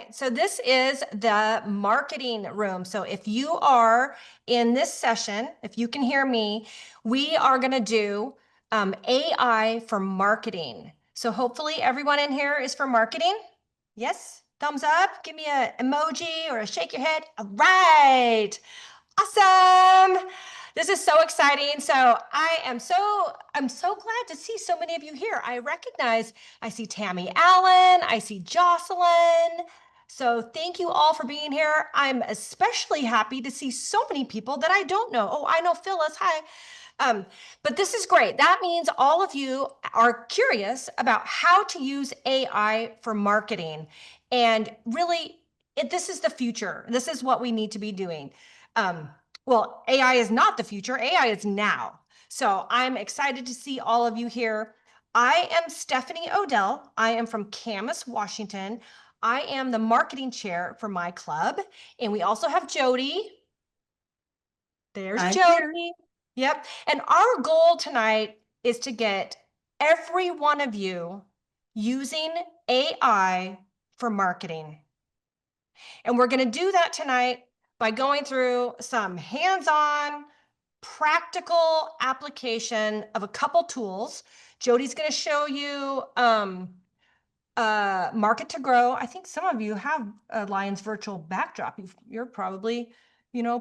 right, so this is the marketing room. So if you are in this session, if you can hear me, we are going to do AI for marketing. So hopefully everyone in here is for marketing. Yes, thumbs up. Give me an emoji or a shake your head. All right, awesome. This is so exciting. So I'm so glad to see so many of you here. I see Tammy Allen, I see Jocelyn. So thank you all for being here. I'm especially happy to see so many people that I don't know. Oh, I know Phyllis. Hi. But this is great. That means all of you are curious about how to use AI for marketing. And really, this is the future. This is what we need to be doing. Well, AI is not the future. AI is now. So I'm excited to see all of you here. I am Stephanie Odell. I am from Camas, Washington. I am the marketing chair for my club. And we also have Jodi. There's I'm here. Jodi. Yep. And our goal tonight is to get every one of you using AI for marketing. And we're going to do that tonight by going through some hands-on, practical application of a couple tools. Jodi's going to show you Market2Grow. I think some of you have a Lions virtual backdrop. You're probably,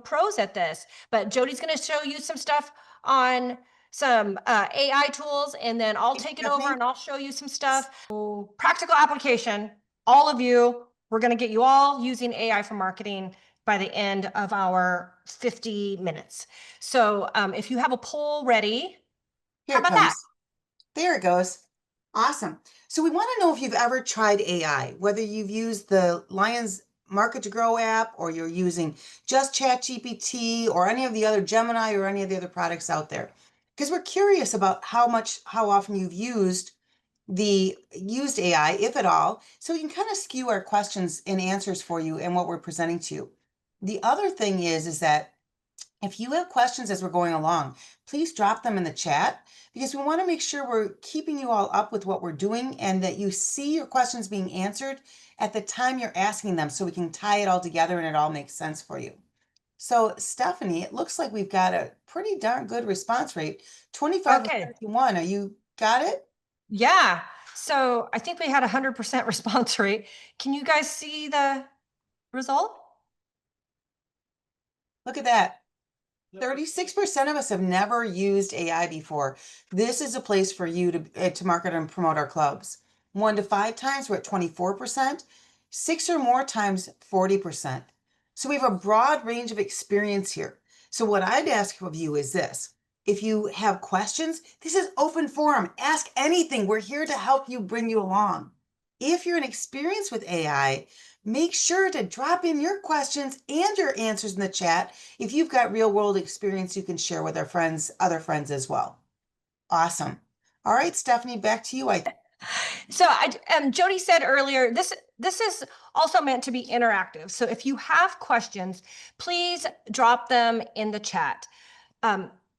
pros at this. But Jodi's going to show you some stuff on some AI tools, and then I'll take it over and I'll show you some stuff. So, practical application. All of you, we're going to get you all using AI for marketing by the end of our 50 minutes. So if you have a poll ready, Here how it about that? comes. There it goes. Awesome. So we want to know if you've ever tried AI, whether you've used the Lions Market to Grow app or you're using just ChatGPT or any of the other Gemini or any of the other products out there. Because we're curious about how often you've used AI, if at all, so we can kind of skew our questions and answers for you and what we're presenting to you. The other thing is that if you have questions as we're going along, please drop them in the chat because we want to make sure we're keeping you all up with what we're doing and that you see your questions being answered at the time you're asking them so we can tie it all together and it all makes sense for you. So Stephanie, it looks like we've got a pretty darn good response rate, 25 Okay. to 31. Are you got it? Yeah. So I think we had 100% response rate. Can you guys see the result? Look at that. 36% of us have never used AI before. This is a place for you to market and promote our clubs. 1 to 5 times, we're at 24%. 6 or more times, 40%. So we have a broad range of experience here. So what I'd ask of you is this. If you have questions, this is open forum. Ask anything. We're here to help you, bring you along. If you're inexperienced with AI, make sure to drop in your questions and your answers in the chat. If you've got real world experience, you can share with our friends, other friends as well. Awesome. All right, Stephanie, back to you. So Jodi said earlier, this is also meant to be interactive. So if you have questions, please drop them in the chat.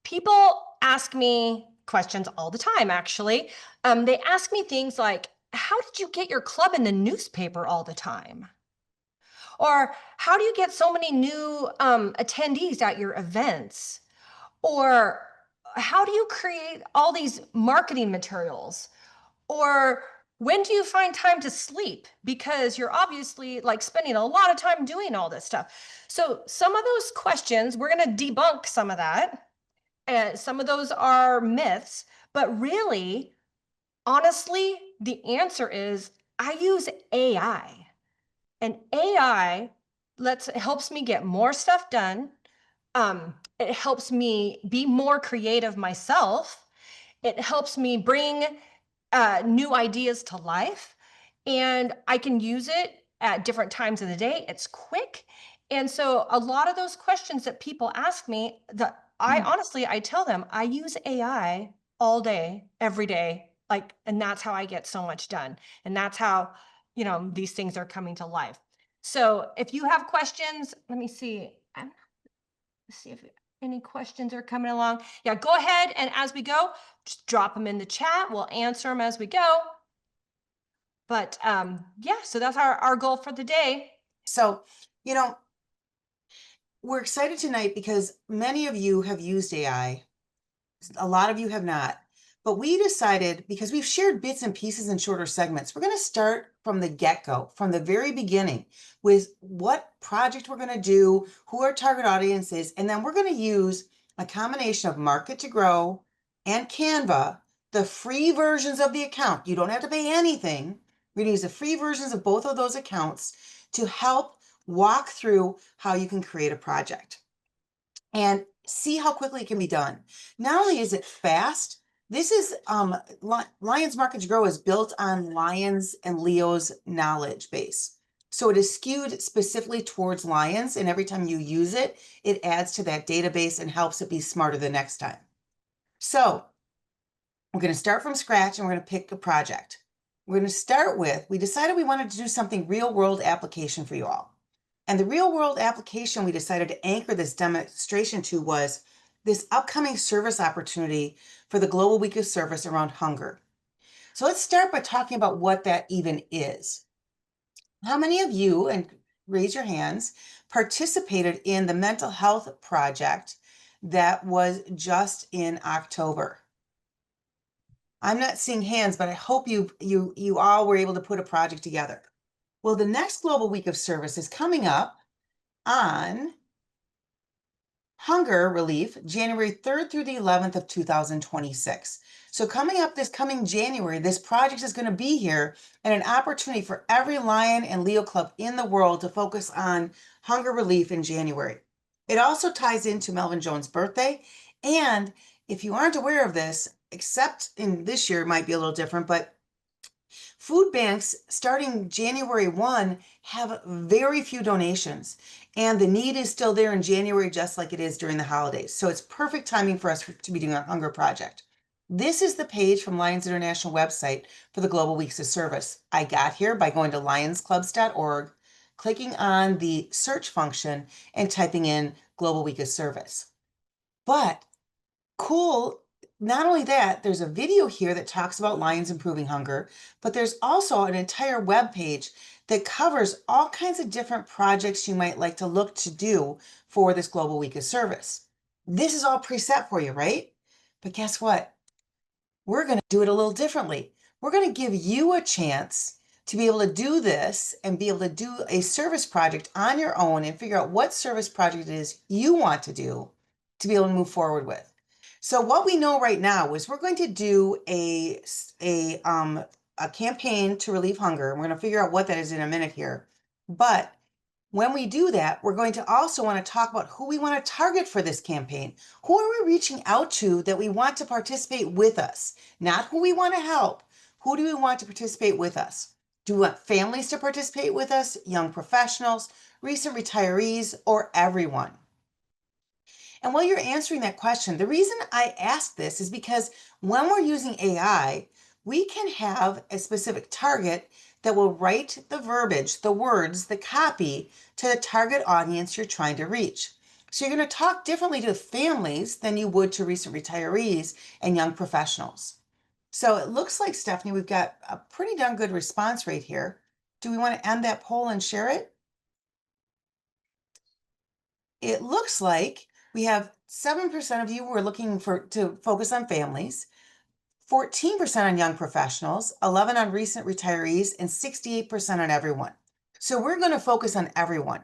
People ask me questions all the time, actually. They ask me things like, how did you get your club in the newspaper all the time? Or how do you get so many new attendees at your events? Or how do you create all these marketing materials? Or when do you find time to sleep? Because you're obviously like spending a lot of time doing all this stuff. So some of those questions, we're going to debunk some of that. And some of those are myths, but really, honestly, the answer is I use AI. And AI helps me get more stuff done. It helps me be more creative myself. It helps me bring new ideas to life, and I can use it at different times of the day. It's quick. And so a lot of those questions that people ask me, I tell them I use AI all day, every day, and that's how I get so much done. And that's how, these things are coming to life. So if you have questions, let me see. Let's see if any questions are coming along. Yeah, go ahead and as we go, just drop them in the chat. We'll answer them as we go. But yeah, so that's our goal for the day. So, you know, we're excited tonight because many of you have used AI. A lot of you have not. But we decided, because we've shared bits and pieces in shorter segments, we're going to start from the get-go, from the very beginning, with what project we're going to do, who our target audience is, and then we're going to use a combination of Market2Grow and Canva, the free versions of the account. You don't have to pay anything. We're going to use the free versions of both of those accounts to help walk through how you can create a project and see how quickly it can be done. Not only is it fast, this is Lions Market2Grow is built on Lions and Leo's knowledge base. So it is skewed specifically towards Lions, and every time you use it, it adds to that database and helps it be smarter the next time. So we're going to start from scratch and we're going to pick a project. We're going to start with, we decided we wanted to do something real world application for you all. And the real world application we decided to anchor this demonstration to was this upcoming service opportunity for the Global Week of Service around hunger. So let's start by talking about what that even is. How many of you, and raise your hands, participated in the mental health project that was just in October? I'm not seeing hands, but I hope you all were able to put a project together. Well, the next Global Week of Service is coming up on hunger relief, January 3rd through the 11th of 2026. So coming up this coming January, this project is going to be here and an opportunity for every Lion and Leo club in the world to focus on hunger relief in January. It also ties into Melvin Jones' birthday. And if you aren't aware of this, except in this year, it might be a little different, but food banks starting January 1 have very few donations, and the need is still there in January, just like it is during the holidays. So it's perfect timing for us to be doing our hunger project. This is the page from Lions International website for the Global Weeks of Service. I got here by going to lionsclubs.org, clicking on the search function and typing in Global Week of Service. But cool. Not only that, there's a video here that talks about lions improving hunger, but there's also an entire web page that covers all kinds of different projects you might like to look to do for this Global Week of Service. This is all preset for you, right? But guess what? We're going to do it a little differently. We're going to give you a chance to be able to do this and be able to do a service project on your own and figure out what service project it is you want to do to be able to move forward with. So what we know right now is we're going to do a campaign to relieve hunger. And we're going to figure out what that is in a minute here. But when we do that, we're going to also want to talk about who we want to target for this campaign. Who are we reaching out to that we want to participate with us? Not who we want to help. Who do we want to participate with us? Do we want families to participate with us, young professionals, recent retirees, or everyone? And while you're answering that question, the reason I ask this is because when we're using AI, we can have a specific target that will write the verbiage, the words, the copy to the target audience you're trying to reach. So you're going to talk differently to families than you would to recent retirees and young professionals. So it looks like, Stephanie, we've got a pretty darn good response rate here. Do we want to end that poll and share it? It looks like we have 7% of you who are looking to focus on families, 14% on young professionals, 11% on recent retirees, and 68% on everyone. So we're going to focus on everyone.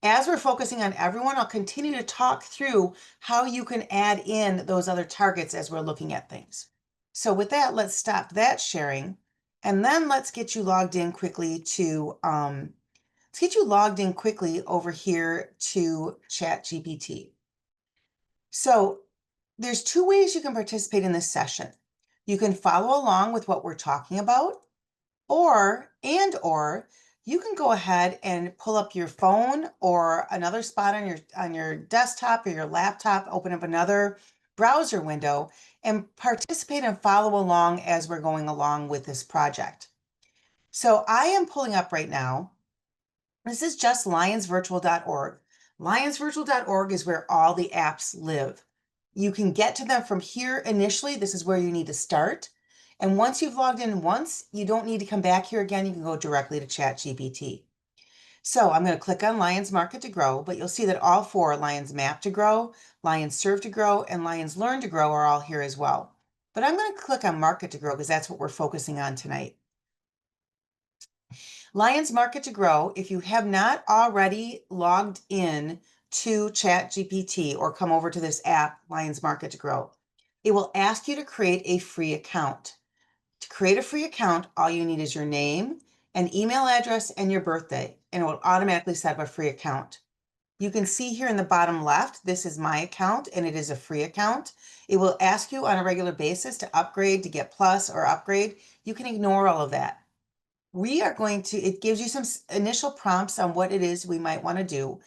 As we're focusing on everyone, I'll continue to talk through how you can add in those other targets as we're looking at things. So with that, let's stop that sharing, and then let's get you logged in quickly to over here to ChatGPT. So there's two ways you can participate in this session. You can follow along with what we're talking about, or you can go ahead and pull up your phone or another spot on your desktop or your laptop, open up another browser window and participate and follow along as we're going along with this project. So I am pulling up right now. This is just lionsvirtual.org. Lionsvirtual.org is where all the apps live. You can get to them from here initially. This is where you need to start. And once you've logged in once, you don't need to come back here again. You can go directly to ChatGPT. So I'm going to click on Lions Market to Grow, but you'll see that all four, Lions Map to Grow, Lions Serve to Grow, and Lions Learn to Grow, are all here as well. But I'm going to click on Market to Grow because that's what we're focusing on tonight. Lions Market to Grow, if you have not already logged in to ChatGPT or come over to this app, Lions Market to Grow, it will ask you to create a free account. To create a free account, all you need is your name, an email address, and your birthday, and it will automatically set up a free account. You can see here in the bottom left, this is my account, and it is a free account. It will ask you on a regular basis to upgrade, to get plus or upgrade. You can ignore all of that. We are going to, it gives you some initial prompts on what it is we might want to do.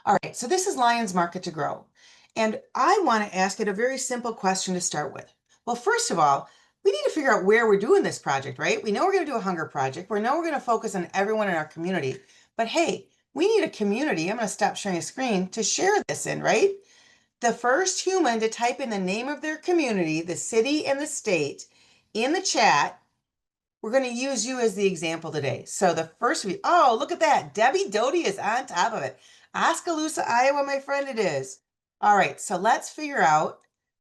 All right, so this is Lions Market to Grow. And I want to ask it a very simple question to start with. Well, first of all, we need to figure out where we're doing this project, right? We know we're going to do a hunger project. We know we're going to focus on everyone in our community. But hey, we need a community. I'm going to stop sharing a screen to share this in, right? The first human to type in the name of their community, the city and the state in the chat, we're going to use you as the example today. So the first of you, oh, look at that. Debbie Doty is on top of it. Oskaloosa, Iowa, my friend, it is. All right, so let's figure out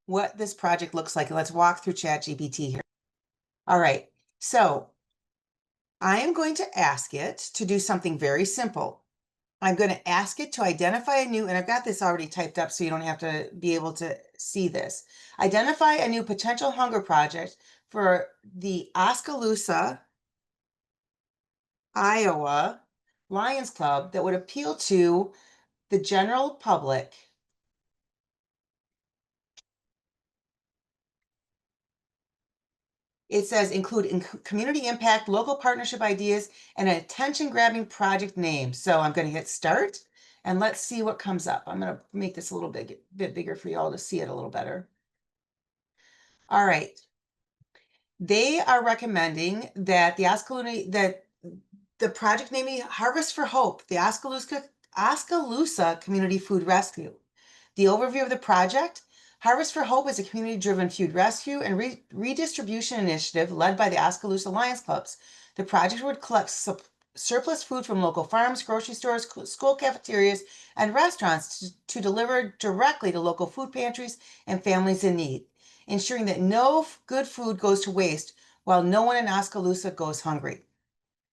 what this project looks like. Let's walk through ChatGPT here. All right, so I am going to ask it to do something very simple. I'm going to ask it to identify a new, and I've got this already typed up so you don't have to be able to see this. Identify a new potential hunger project for the Oskaloosa, Iowa Lions Club that would appeal to the general public. It says include community impact, local partnership ideas, and an attention-grabbing project name. So I'm going to hit start, and let's see what comes up. I'm going to make this a little bit bigger for you all to see it a little better. All right. They are recommending that the project name Harvest for Hope, the Oskaloosa Community Food Rescue. The overview of the project: Harvest for Hope is a community-driven food rescue and redistribution initiative led by the Oskaloosa Lions Clubs. The project would collect surplus food from local farms, grocery stores, school cafeterias, and restaurants to deliver directly to local food pantries and families in need, ensuring that no good food goes to waste while no one in Oskaloosa goes hungry.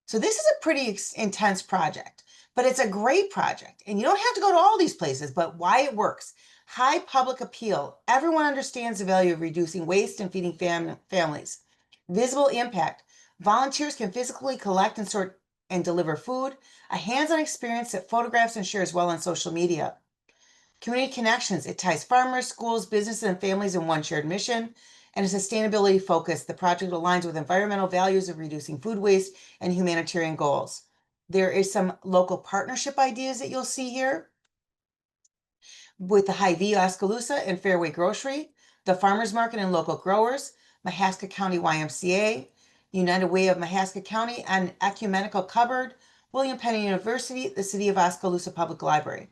So this is a pretty intense project, but it's a great project. And you don't have to go to all these places, but why it works. High public appeal. Everyone understands the value of reducing waste and feeding families. Visible impact. Volunteers can physically collect and sort and deliver food. A hands-on experience that photographs and shares well on social media. Community connections. It ties farmers, schools, businesses, and families in one shared mission. And a sustainability focus. The project aligns with environmental values of reducing food waste and humanitarian goals. There is some local partnership ideas that you'll see here with the Hy-Vee Oskaloosa and Fairway Grocery, the Farmers Market and local growers, Mahaska County YMCA, United Way of Mahaska County, and Ecumenical Cupboard, William Penn University, the City of Oskaloosa Public Library.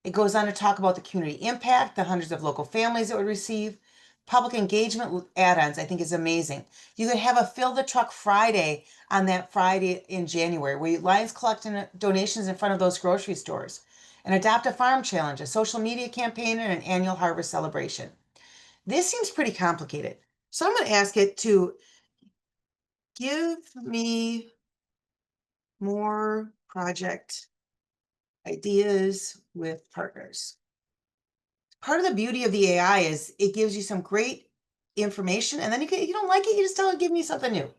It goes on to talk about the community impact, the hundreds of local families it would receive. Public engagement add-ons, I think, is amazing. You could have a Fill the Truck Friday on that Friday in January, where Lions collect donations in front of those grocery stores. An Adopt a Farm Challenge, a social media campaign, and an annual harvest celebration. This seems pretty complicated. So I'm going to ask it to give me more project ideas with partners. Part of the beauty of the AI is it gives you some great information, and then if you don't like it, you just tell it, give me something new.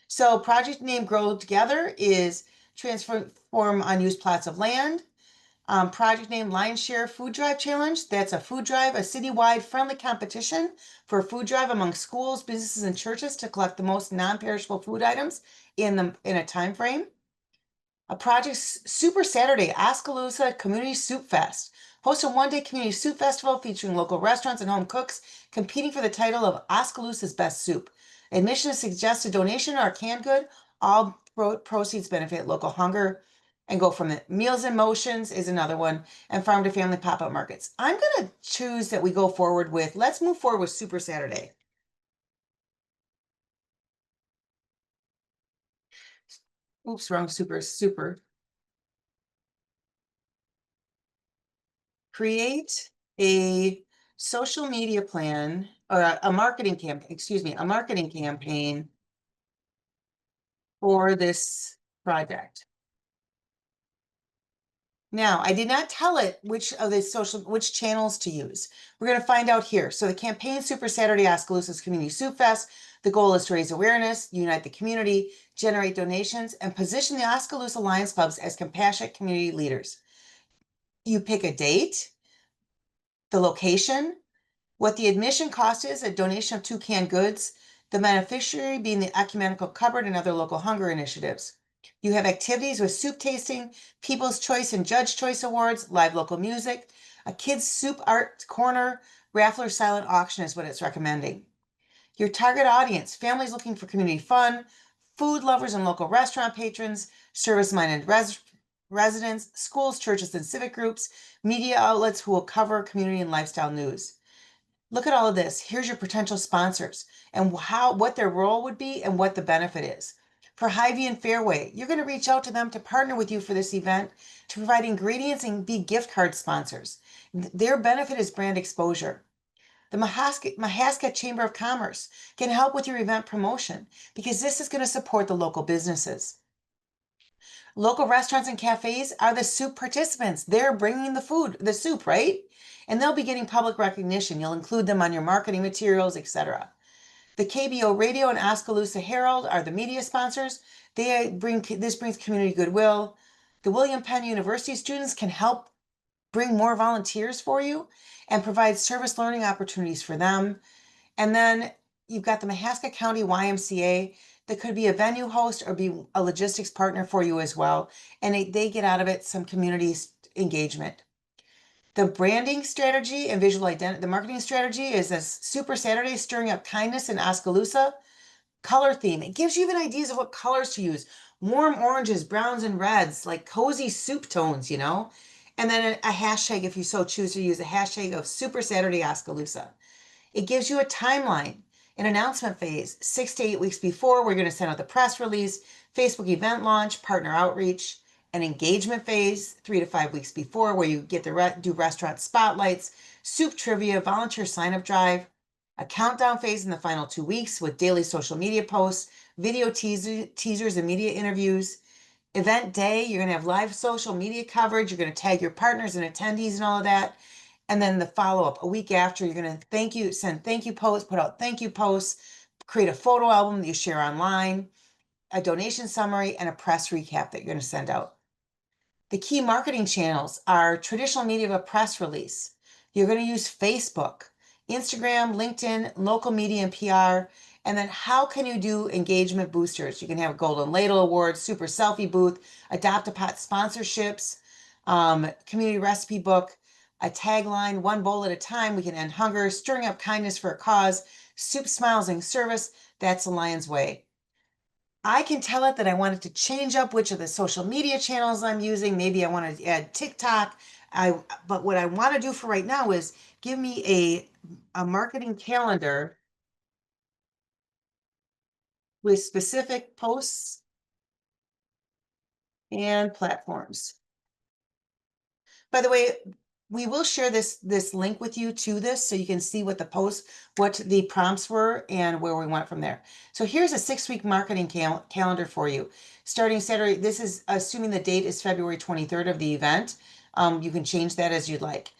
So project name Grow Together is transform unused plots of land. Project name Lion Share Food Drive Challenge. That's a food drive, a citywide friendly competition for a food drive among schools, businesses, and churches to collect the most non-perishable food items in a time frame. A project Super Saturday, Oskaloosa Community Soup Fest. Host a one-day community soup festival featuring local restaurants and home cooks competing for the title of Oskaloosa's Best Soup. Admission is suggested donation or canned good. All proceeds benefit local hunger and go from the Meals in Motions is another one, and farm to family pop-up markets. I'm going to choose that we go forward with, let's move forward with Super Saturday. Oops, wrong super. Create a social media plan or a marketing campaign, excuse me, a marketing campaign for this project. Now, I did not tell it which channels to use. We're going to find out here. So the campaign Super Saturday Oskaloosa's Community Soup Fest. The goal is to raise awareness, unite the community, generate donations, and position the Oskaloosa Lions Clubs as compassionate community leaders. You pick a date, the location, what the admission cost is, a donation of 2 canned goods, the beneficiary being the Ecumenical Cupboard and other local hunger initiatives. You have activities with soup tasting, People's Choice and Judge Choice Awards, live local music, a kids' soup art corner, raffle or silent auction is what it's recommending. Your target audience, families looking for community fun, food lovers and local restaurant patrons, service-minded residents, schools, churches, and civic groups, media outlets who will cover community and lifestyle news. Look at all of this. Here's your potential sponsors and what their role would be and what the benefit is. For Hy-Vee and Fairway, you're going to reach out to them to partner with you for this event to provide ingredients and be gift card sponsors. Their benefit is brand exposure. The Mahaska Chamber of Commerce can help with your event promotion because this is going to support the local businesses. Local restaurants and cafes are the soup participants. They're bringing the food, the soup, right? And they'll be getting public recognition. You'll include them on your marketing materials, etc. The KBO Radio and Oskaloosa Herald are the media sponsors. This brings community goodwill. The William Penn University students can help bring more volunteers for you and provide service learning opportunities for them. And then you've got the Mahaska County YMCA that could be a venue host or be a logistics partner for you as well. And they get out of it some community engagement. The branding strategy and visual identity, the marketing strategy is a Super Saturday stirring up kindness in Oskaloosa. Color theme. It gives you even ideas of what colors to use. Warm oranges, browns, and reds, like cozy soup tones, you know? And then a hashtag if you so choose to use a hashtag of Super Saturday Oskaloosa. It gives you a timeline, an announcement phase. 6 to 8 weeks before, we're going to send out the press release, Facebook event launch, partner outreach, an engagement phase 3 to 5 weeks before, where you get to do restaurant spotlights, soup trivia, volunteer sign-up drive, a countdown phase in the final 2 weeks with daily social media posts, video teasers and media interviews. Event day, you're going to have live social media coverage. You're going to tag your partners and attendees and all of that. And then the follow-up, a week after, you're going to send thank you posts, put out thank you posts, create a photo album that you share online, a donation summary, and a press recap that you're going to send out. The key marketing channels are traditional media of a press release. You're going to use Facebook, Instagram, LinkedIn, local media and PR. And then how can you do engagement boosters? You can have Golden Ladle Awards, Super Selfie Booth, Adopt-a-Pot sponsorships, community recipe book, a tagline, one bowl at a time, we can end hunger, stirring up kindness for a cause, soup, smiles, and service. That's the Lion's Way. I can tell it that I wanted to change up which of the social media channels I'm using. Maybe I want to add TikTok. But what I want to do for right now is give me a marketing calendar with specific posts and platforms. By the way, we will share this link with you to this so you can see what the prompts were and where we went from there. So here's a 6-week marketing calendar for you. Starting Saturday, this is assuming the date is February 23rd of the event. You can change that as you'd like.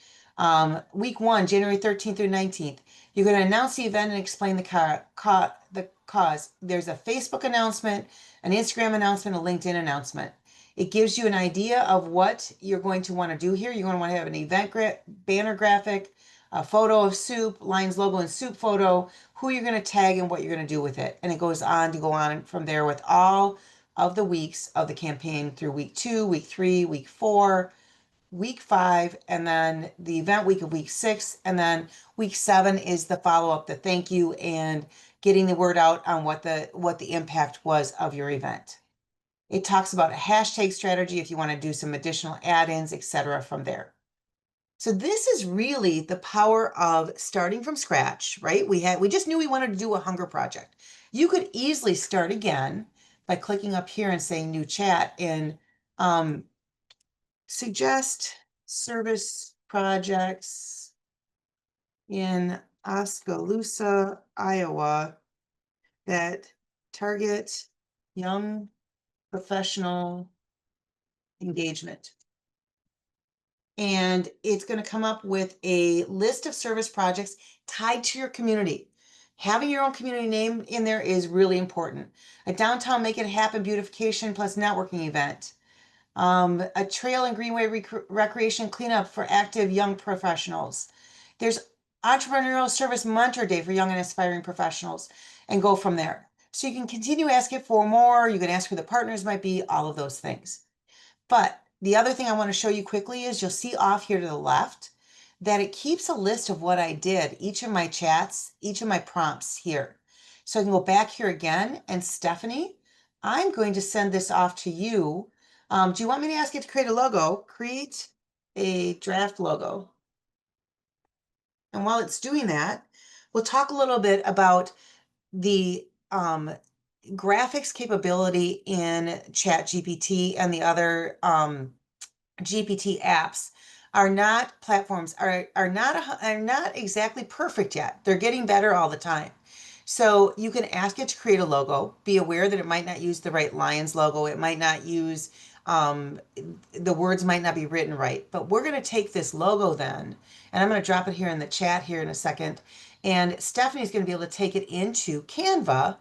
Week 1, January 13th through 19th. You're going to announce the event and explain the cause. There's a Facebook announcement, an Instagram announcement, a LinkedIn announcement. It gives you an idea of what you're going to want to do here. You're going to want to have an event banner graphic, a photo of soup, Lions logo and soup photo, who you're going to tag and what you're going to do with it. And it goes on to go on from there with all of the weeks of the campaign through week 2, week 3, week 4, week 5, and then the event week of week 6. And then week 7 is the follow-up, the thank you, and getting the word out on what the impact was of your event. It talks about a hashtag strategy if you want to do some additional add-ins, etc. from there. So this is really the power of starting from scratch, right? We just knew we wanted to do a hunger project. You could easily start again, by clicking up here and saying new chat and suggest service projects in Oskaloosa, Iowa that target young professional engagement. And it's going to come up with a list of service projects tied to your community. Having your own community name in there is really important. A downtown Make It Happen beautification plus networking event. A trail and greenway recreation cleanup for active young professionals. There's Entrepreneurial Service Mentor Day for young and aspiring professionals, and go from there. So you can continue asking for more. You can ask who the partners might be, all of those things. But the other thing I want to show you quickly is you'll see off here to the left that it keeps a list of what I did, each of my chats, each of my prompts here. So I can go back here again, and Stephanie, I'm going to send this off to you. Do you want me to ask it to create a logo? Create a draft logo. And while it's doing that, we'll talk a little bit about the graphics capability in ChatGPT and the other GPT apps are not platforms are not exactly perfect yet. They're getting better all the time. So you can ask it to create a logo. Be aware that it might not use the right Lions logo. It might not use the words might not be written right. But we're going to take this logo then, and I'm going to drop it here in the chat here in a second. And Stephanie's going to be able to take it into Canva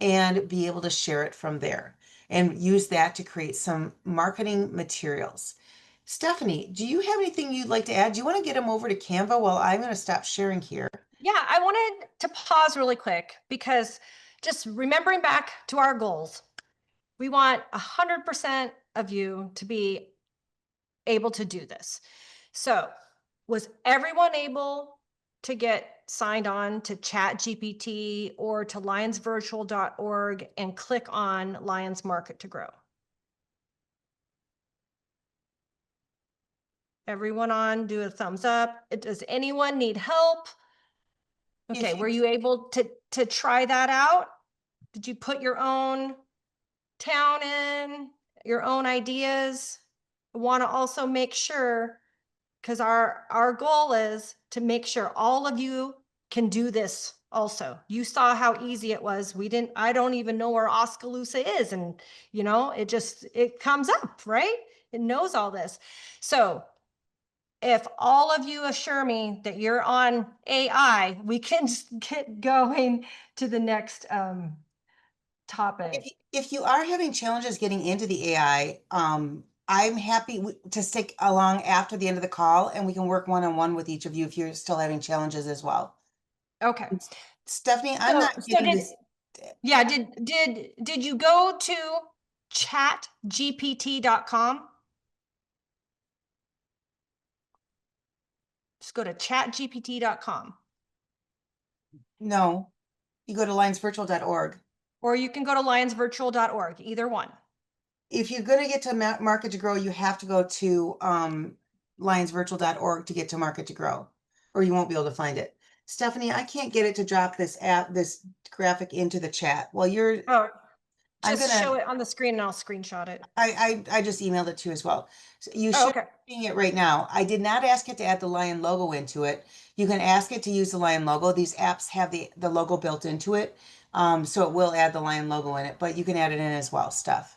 and be able to share it from there and use that to create some marketing materials. Stephanie, do you have anything you'd like to add? Do you want to get them over to Canva while I'm going to stop sharing here? Yeah, I wanted to pause really quick because just remembering back to our goals, we want 100% of you to be able to do this. So was everyone able to get signed on to ChatGPT or to lionsvirtual.org and click on Lions Market to Grow? Everyone on, do a thumbs up. Does anyone need help? Okay, were you able to try that out? Did you put your own town in, your own ideas? I want to also make sure, because our goal is to make sure all of you can do this also. You saw how easy it was. I don't even know where Oskaloosa is. And it comes up, right? It knows all this. So if all of you assure me that you're on AI, we can get going to the next topic. If you are having challenges getting into the AI, I'm happy to stick along after the end of the call, and we can work one-on-one with each of you if you're still having challenges as well. Okay. Stephanie, I'm not getting this. Yeah, did you go to chatgpt.com? Just go to chatgpt.com. No, you go to lionsvirtual.org. Or you can go to lionsvirtual.org, either one. If you're going to get to Market to Grow, you have to go to lionsvirtual.org to get to Market to Grow, or you won't be able to find it. Stephanie, I can't get it to drop this graphic into the chat. Well, just show it on the screen and I'll screenshot it. I just emailed it to you as well. So you should be seeing it right now. I did not ask it to add the Lion logo into it. You can ask it to use the Lion logo. These apps have the logo built into it. So it will add the Lion logo in it, but you can add it in as well, Steph.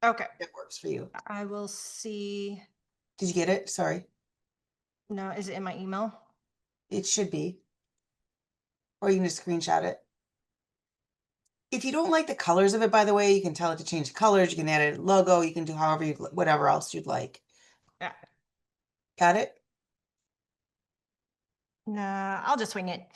Okay. That works for you. I will see. Did you get it? Sorry. No, is it in my email? It should be. Or you can just screenshot it. If you don't like the colors of it, by the way, you can tell it to change the colors. You can add a logo. You can do whatever else you'd like. Yeah. Got it? Nah, I'll just wing it.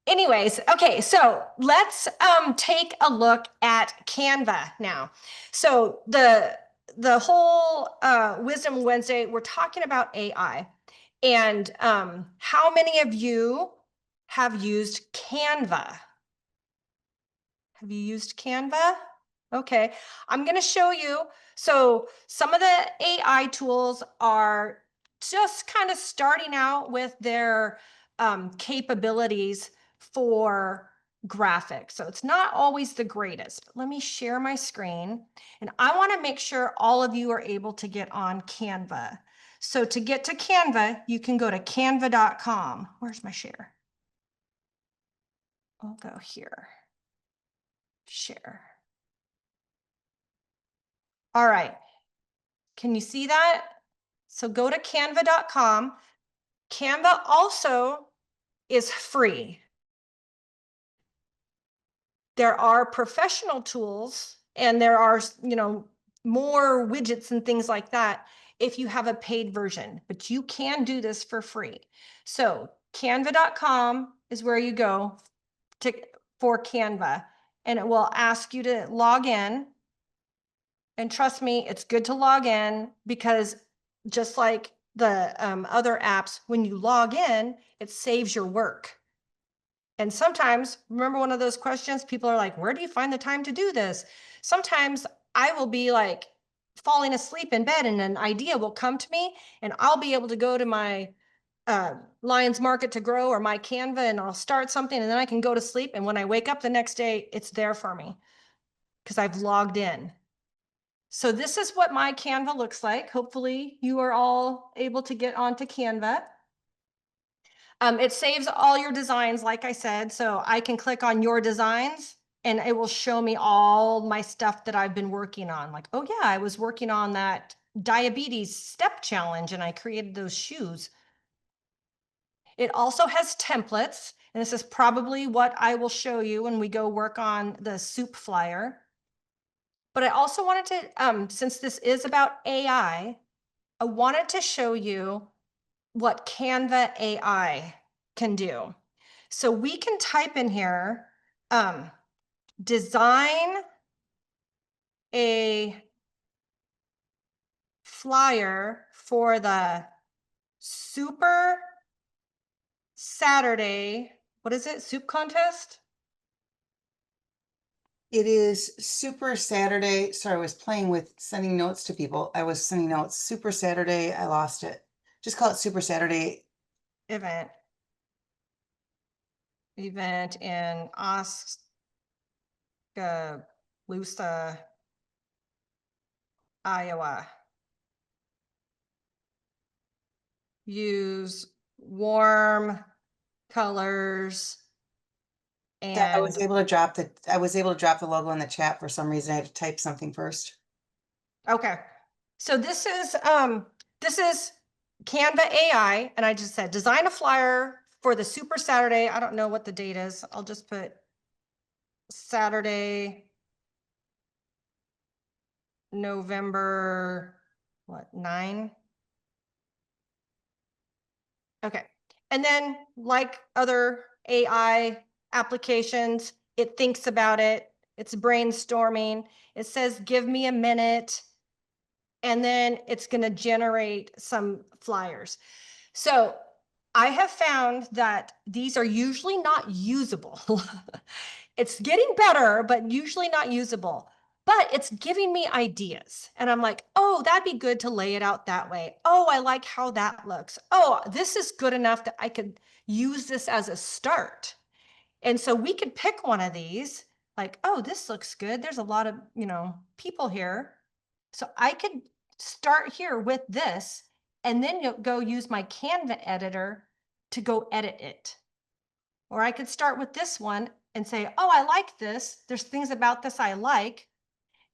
Anyways, okay, so let's take a look at Canva now. So the whole Wisdom Wednesday, we're talking about AI. And how many of you have used Canva? Have you used Canva? Okay, I'm going to show you. So some of the AI tools are just kind of starting out with their capabilities for graphic. So it's not always the greatest. But let me share my screen. And I want to make sure all of you are able to get on Canva. So to get to Canva, you can go to canva.com. Where's my share? I'll go here. Share. All right. Can you see that? So go to canva.com. Canva also is free. There are professional tools and there are, more widgets and things like that if you have a paid version, but you can do this for free. So canva.com is where you go for Canva, and it will ask you to log in. And trust me, it's good to log in, because just like the other apps, when you log in, it saves your work. And sometimes, remember one of those questions, people are like, where do you find the time to do this? Sometimes I will be like falling asleep in bed and an idea will come to me, and I'll be able to go to my Lions Market2Grow or my Canva, and I'll start something, and then I can go to sleep. And when I wake up the next day, it's there for me because I've logged in. So this is what my Canva looks like. Hopefully you are all able to get onto Canva. It saves all your designs, like I said, so I can click on your designs and it will show me all my stuff that I've been working on. Like, oh yeah, I was working on that diabetes step challenge and I created those shoes. It also has templates, and this is probably what I will show you when we go work on the soup flyer. But I also wanted to, since this is about AI, I wanted to show you what Canva AI can do. So we can type in here, design a flyer for the Super Saturday, what is it? Soup contest? It is Super Saturday. Sorry, I was playing with sending notes to people. I was sending notes. Super Saturday. I lost it. Just call it Super Saturday. Event in Oskaloosa, Iowa. Use warm colors I was and able to drop the logo in the chat for some reason. I had to type something first. okay. So this is Canva AI, and I just said design a flyer for the Super Saturday. I don't know what the date is. I'll just put Saturday, November, 9? Okay. And then, like other AI applications, it thinks about it. It's brainstorming. It says, give me a minute. And then it's going to generate some flyers. So I have found that these are usually not usable. It's getting better, but usually not usable. But it's giving me ideas. And I'm like, oh, that'd be good to lay it out that way. Oh, I like how that looks. Oh, this is good enough that I could use this as a start. And so we could pick one of these, like, oh, this looks good. There's a lot of, people here. So I could start here with this and then go use my Canva editor to go edit it. Or I could start with this one and say, oh, I like this. There's things about this I like.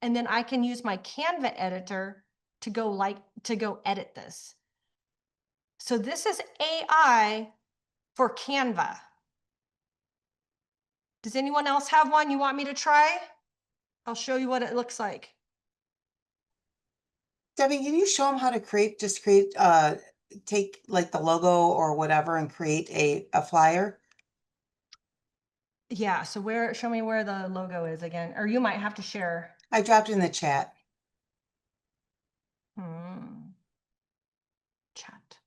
And then I can use my Canva editor to go edit this. So this is AI for Canva. Does anyone else have one you want me to try? I'll show you what it looks like. Debbie, can you show them how to take like the logo or whatever and create a flyer? Yeah, so show me where the logo is again, or you might have to share. I dropped it in the chat. Chat.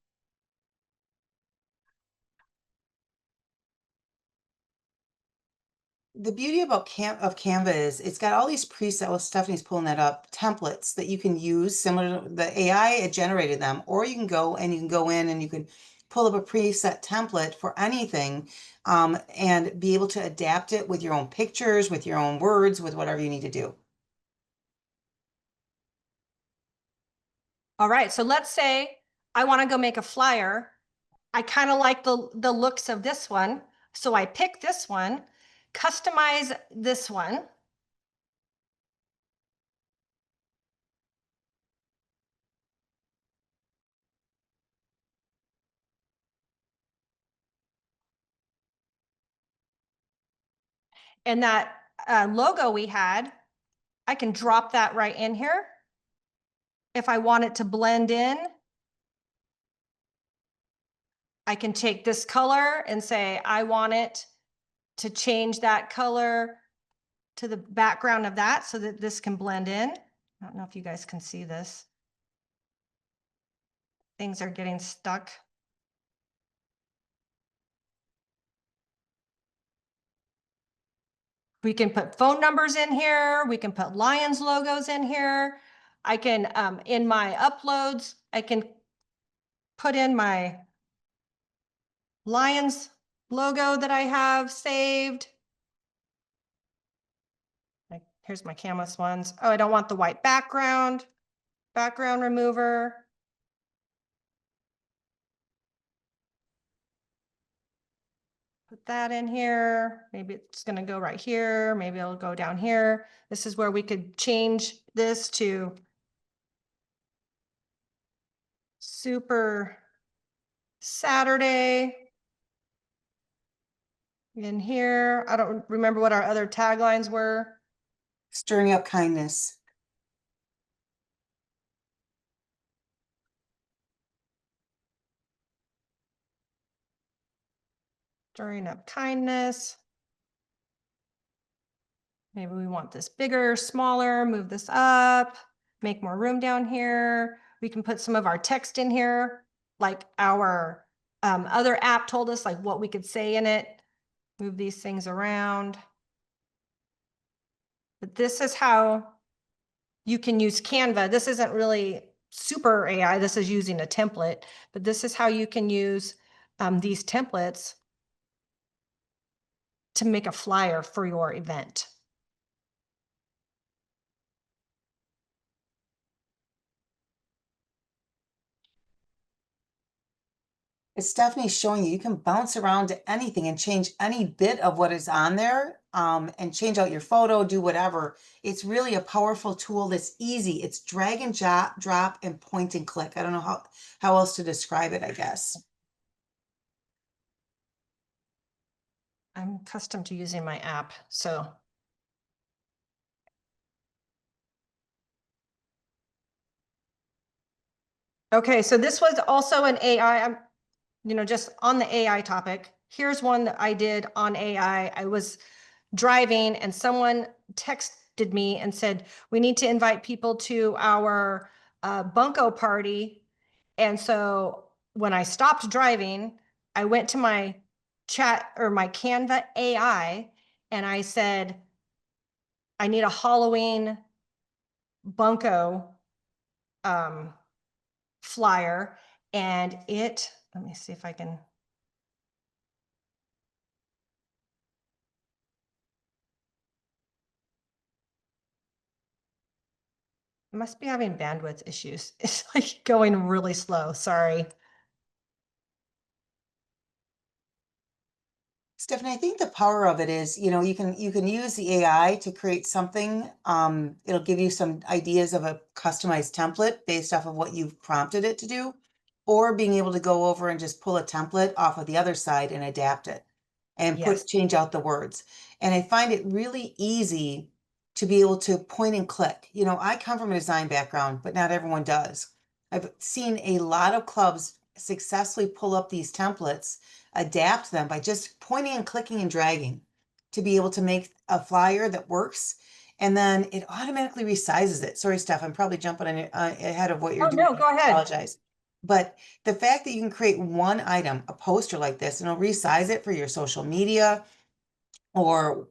The beauty about Canva is it's got all these presets. Well, Stephanie's pulling that up, templates that you can use similar to the AI. It generated them, or you can go in and you can pull up a preset template for anything and be able to adapt it with your own pictures, with your own words, with whatever you need to do. All right, so let's say I want to go make a flyer. I kind of like the looks of this one. So I pick this one, customize this one. And that logo we had, I can drop that right in here. If I want it to blend in, I can take this color and say, I want it to change that color to the background of that so that this can blend in. I don't know if you guys can see this. Things are getting stuck. We can put phone numbers in here. We can put Lions logos in here. I can, in my uploads, I can put in my Lions logo that I have saved. Like, here's my Canvas ones. Oh, I don't want the white background remover. Put that in here. Maybe it's going to go right here. Maybe it'll go down here. This is where we could change this to Super Saturday. In here, I don't remember what our other taglines were. Stirring up kindness. Stirring up kindness. Maybe we want this bigger, smaller, move this up, make more room down here. We can put some of our text in here, like our other app told us, like what we could say in it. Move these things around. But this is how you can use Canva. This isn't really super AI. This is using a template, but this is how you can use these templates to make a flyer for your event. It's definitely showing you can bounce around to anything and change any bit of what is on there and change out your photo, do whatever. It's really a powerful tool that's easy. It's drag and drop and point and click. I don't know how else to describe it, I guess. I'm accustomed to using my app, so. Okay, so this was also an AI, just on the AI topic. Here's one that I did on AI. I was driving and someone texted me and said, we need to invite people to our bunco party. And so when I stopped driving, I went to my chat or my Canva AI and I said, I need a Halloween bunco flyer. And let me see if I can. Must be having bandwidth issues. It's like going really slow. Sorry. Stephanie, I think the power of it is, you can use the AI to create something. It'll give you some ideas of a customized template based off of what you've prompted it to do, or being able to go over and just pull a template off of the other side and adapt it and Yes. change out the words. And I find it really easy to be able to point and click. I come from a design background, but not everyone does. I've seen a lot of clubs successfully pull up these templates, adapt them by just pointing and clicking and dragging to be able to make a flyer that works. And then it automatically resizes it. Sorry, Steph, I'm probably jumping on ahead of what you're doing. No, go ahead. I apologize. But the fact that you can create one item, a poster like this, and it'll resize it for your social media, or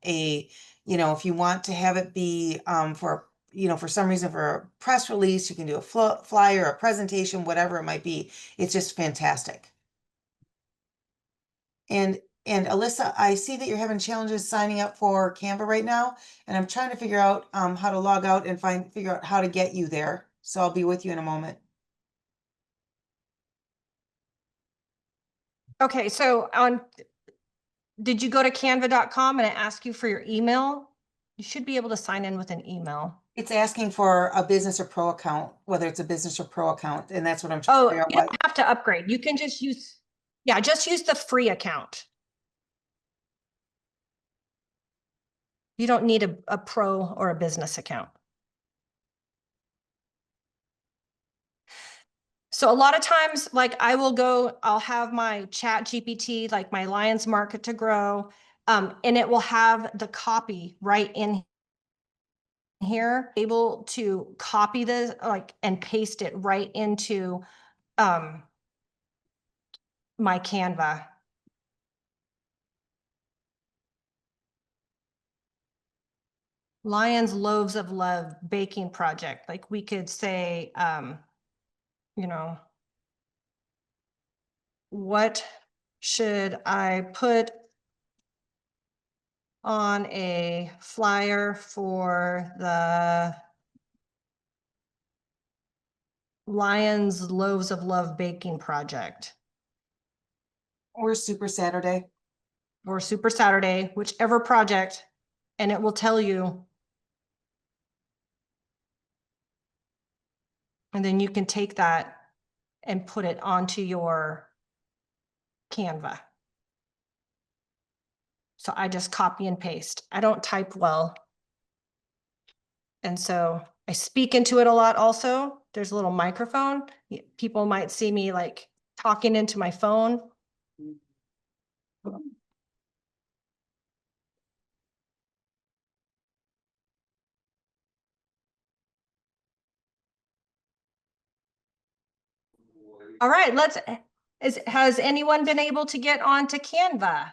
if you want to have it be for some reason for a press release, you can do a flyer, a presentation, whatever it might be. It's just fantastic. And Alyssa, I see that you're having challenges signing up for Canva right now, and I'm trying to figure out how to log out and figure out how to get you there. So I'll be with you in a moment. Okay, so did you go to canva.com and it asked you for your email? You should be able to sign in with an email. It's asking for a business or pro account, whether it's a business or pro account, and that's what I'm trying to figure out. You don't have to upgrade. You can just use, yeah, just use the free account. You don't need a pro or a business account. So a lot of times, like I'll have my chat GPT, like my Lions Market2Grow, and it will have the copy right in here, able to copy this and paste it right into my Canva. Lions Loaves of Love baking project. Like we could say, you know, what should I put on a flyer for the Lions Loaves of Love baking project Or Super Saturday. or Super Saturday, whichever project, and it will tell you. And then you can take that and put it onto your Canva. So I just copy and paste. I don't type well. And so I speak into it a lot also. There's a little microphone. People might see me like talking into my phone. All right, has anyone been able to get onto Canva?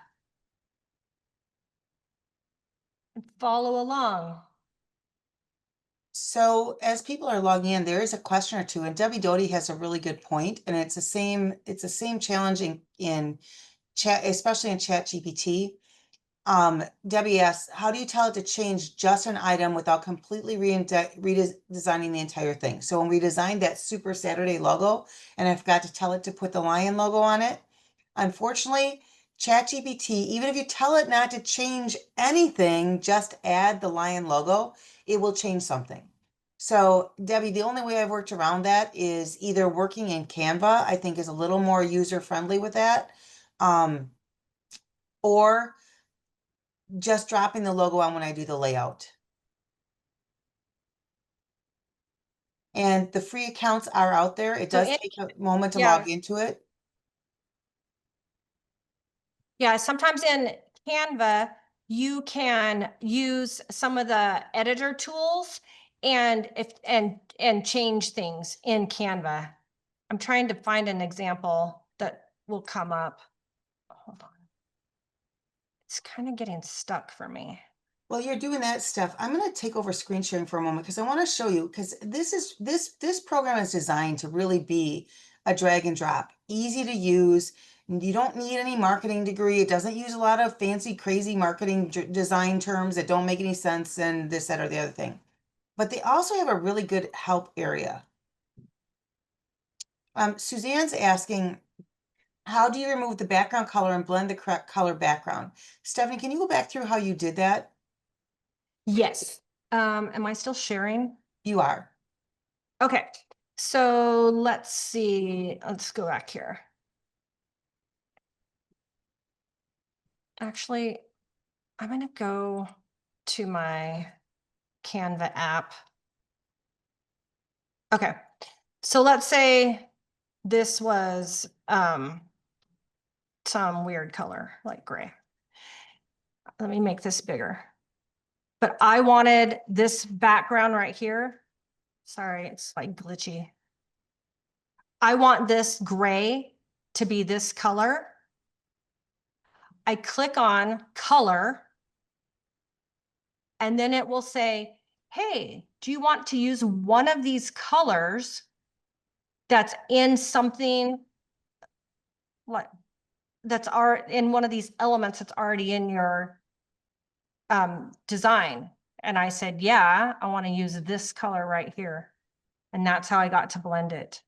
Follow along. So as people are logging in, there is a question or two, and Debbie Doty has a really good point, and it's the same challenge in chat, especially in Chat GPT. Debbie asks, how do you tell it to change just an item without completely redesigning the entire thing? So when we designed that Super Saturday logo, and I forgot to tell it to put the lion logo on it, unfortunately, ChatGPT, even if you tell it not to change anything, just add the lion logo, it will change something. So Debbie, the only way I've worked around that is either working in Canva, I think is a little more user-friendly with that, or just dropping the logo on when I do the layout. And the free accounts are out there. It does take a moment to log into it. Yeah, sometimes in Canva, you can use some of the editor tools and change things in Canva. I'm trying to find an example that will come up. Hold on. It's kind of getting stuck for me. Well, you're doing that stuff. I'm going to take over screen sharing for a moment because I want to show you, because this program is designed to really be a drag and drop, easy to use. You don't need any marketing degree. It doesn't use a lot of fancy, crazy marketing design terms that don't make any sense and this, that, or the other thing. But they also have a really good help area. Suzanne's asking, how do you remove the background color and blend the correct color background? Stephanie, can you go back through how you did that? Yes. Am I still sharing? You are. Okay. So let's see. Let's go back here. Actually, I'm going to go to my Canva app. Okay. So let's say this was some weird color like gray. Let me make this bigger. But I wanted this background right here. Sorry, it's like glitchy. I want this gray to be this color. I click on color, and then it will say, hey, do you want to use one of these colors that's in something like that's in one of these elements that's already in your design? And I said, yeah, I want to use this color right here. And that's how I got to blend it.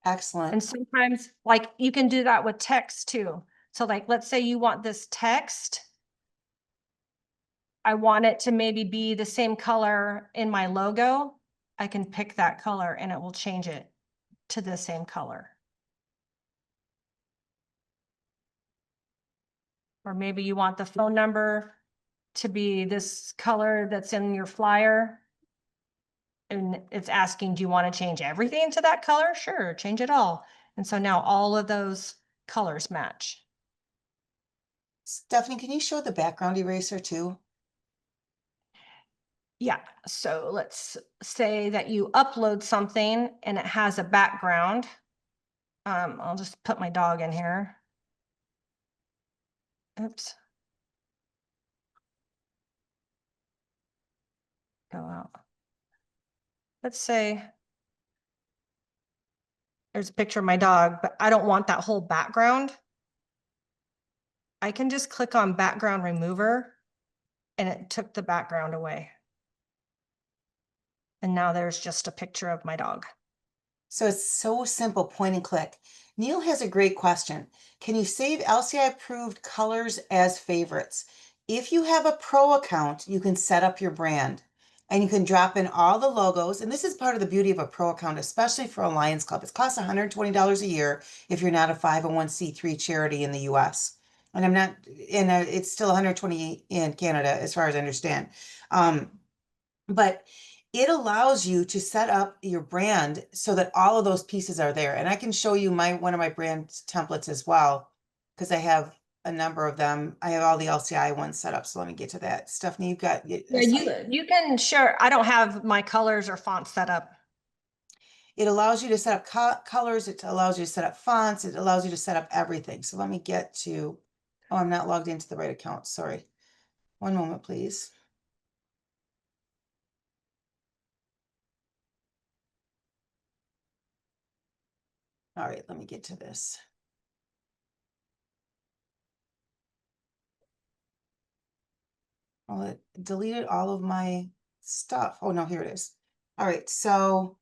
Excellent. And sometimes like you can do that with text too. So like, let's say you want this text. I want it to maybe be the same color in my logo. I can pick that color and it will change it to the same color. Or maybe you want the phone number to be this color that's in your flyer. And it's asking, do you want to change everything to that color? Sure, change it all. And so now all of those colors match. Stephanie, can you show the background eraser too? Yeah, so let's say that you upload something and it has a background. I'll just put my dog in here. Oops. Go out. Let's say there's a picture of my dog, but I don't want that whole background. I can just click on background remover and it took the background away. And now there's just a picture of my dog. So it's so simple, point and click. Neil has a great question. Can you save LCI approved colors as favorites? If you have a pro account, you can set up your brand and you can drop in all the logos. And this is part of the beauty of a pro account, especially for a Lions Club. It costs $120 a year if you're not a 501c3 charity in the US. And it's still 120 in Canada, as far as I understand. But it allows you to set up your brand so that all of those pieces are there. And I can show you one of my brand templates as well, because I have a number of them. I have all the LCI ones set up. So let me get to that. Stephanie, you've got Yeah, you can share. I don't have my colors or fonts set up. It allows you to set up colors. It allows you to set up fonts. It allows you to set up everything. So let me get to, oh, I'm not logged into the right account. Sorry. One moment, please. All right, let me get to this. Well, it deleted all of my stuff. Oh, no, here it is. All right, so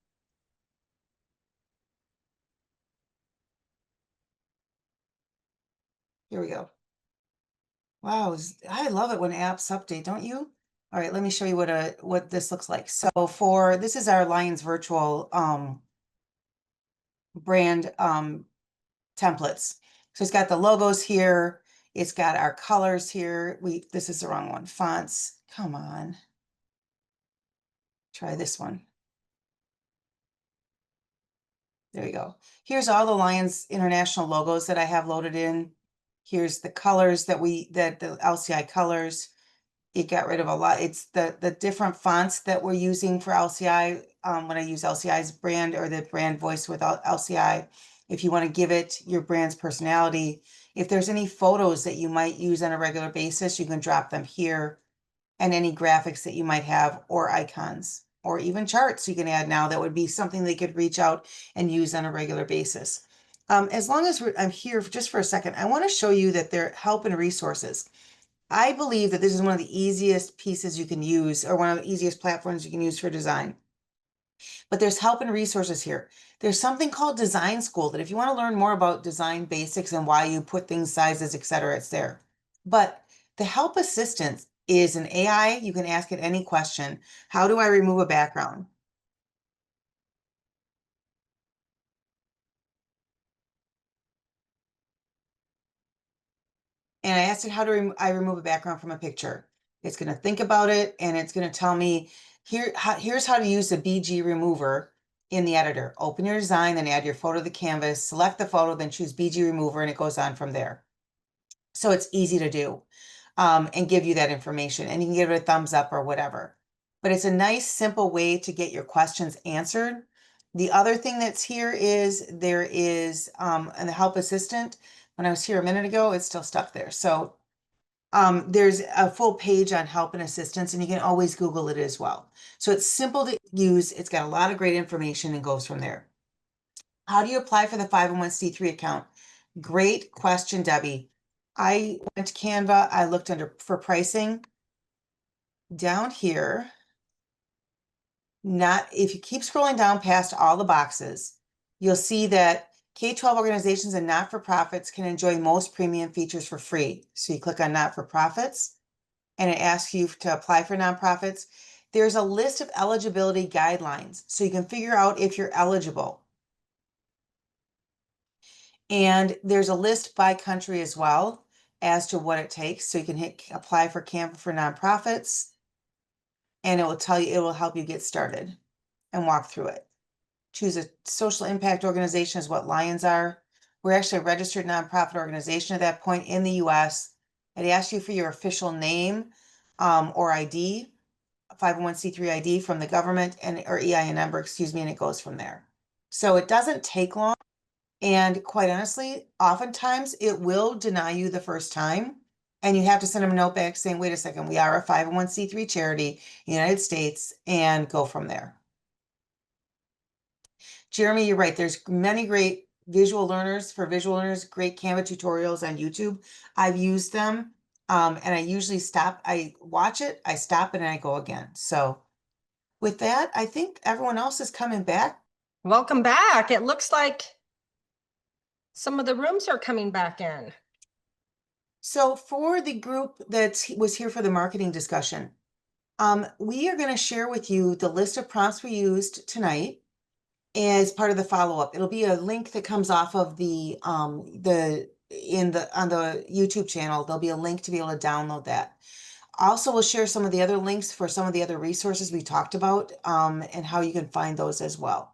here we go. Wow, I love it when apps update, don't you? All right, let me show you what this looks like. So this is our Lions virtual brand templates. So it's got the logos here. It's got our colors here. This is the wrong one. Fonts. Come on. Try this one. There you go. Here's all the Lions International logos that I have loaded in. Here's the colors that the LCI colors. It got rid of a lot. It's the different fonts that we're using for LCI. When I use LCI's brand or the brand voice with LCI, if you want to give it your brand's personality, if there's any photos that you might use on a regular basis, you can drop them here, and any graphics that you might have or icons or even charts you can add now that would be something they could reach out and use on a regular basis. As long as I'm here just for a second, I want to show you that they're help and resources. I believe that this is one of the easiest pieces you can use, or one of the easiest platforms you can use for design. But there's help and resources here. There's something called Design School that if you want to learn more about design basics and why you put things, sizes, etc., it's there. But the help assistant is an AI. You can ask it any question. How do I remove a background? And I asked it how do I remove a background from a picture. It's going to think about it, and it's going to tell me here's how to use the BG remover in the editor. Open your design, then add your photo to the canvas, select the photo, then choose BG remover, and it goes on from there. So it's easy to do, and give you that information, and you can give it a thumbs up or whatever. But it's a nice, simple way to get your questions answered. The other thing that's here is there is and the help assistant. When I was here a minute ago, it's still stuck there. So there's a full page on help and assistance, and you can always Google it as well. So it's simple to use. It's got a lot of great information and goes from there. How do you apply for the 501c3 account? Great question, Debbie. I went to Canva, I looked under for pricing. Down here, if you keep scrolling down past all the boxes, you'll see that K-12 organizations and not-for-profits can enjoy most premium features for free. So you click on not-for-profits and it asks you to apply for nonprofits. There's a list of eligibility guidelines so you can figure out if you're eligible. And there's a list by country as well as to what it takes. So you can hit apply for Canva for nonprofits and it will tell you, it will help you get started and walk through it. Choose a social impact organization is what Lions are. We're actually a registered nonprofit organization at that point in the US. It asks you for your official name or ID, 501c3 ID from the government or EIN number, excuse me, and it goes from there. So it doesn't take long. And quite honestly, oftentimes it will deny you the first time. And you have to send them a note back saying, wait a second, we are a 501c3 charity in the United States, and go from there. Jeremy, you're right. There's many great visual learners, great Canva tutorials on YouTube. I've used them and I usually stop. I watch it, I stop it, and I go again. So with that, I think everyone else is coming back. Welcome back. It looks like some of the rooms are coming back in. So for the group that was here for the marketing discussion, we are going to share with you the list of prompts we used tonight as part of the follow-up. It'll be a link that comes off of on the YouTube channel. There'll be a link to be able to download that. Also, we'll share some of the other links for some of the other resources we talked about and how you can find those as well.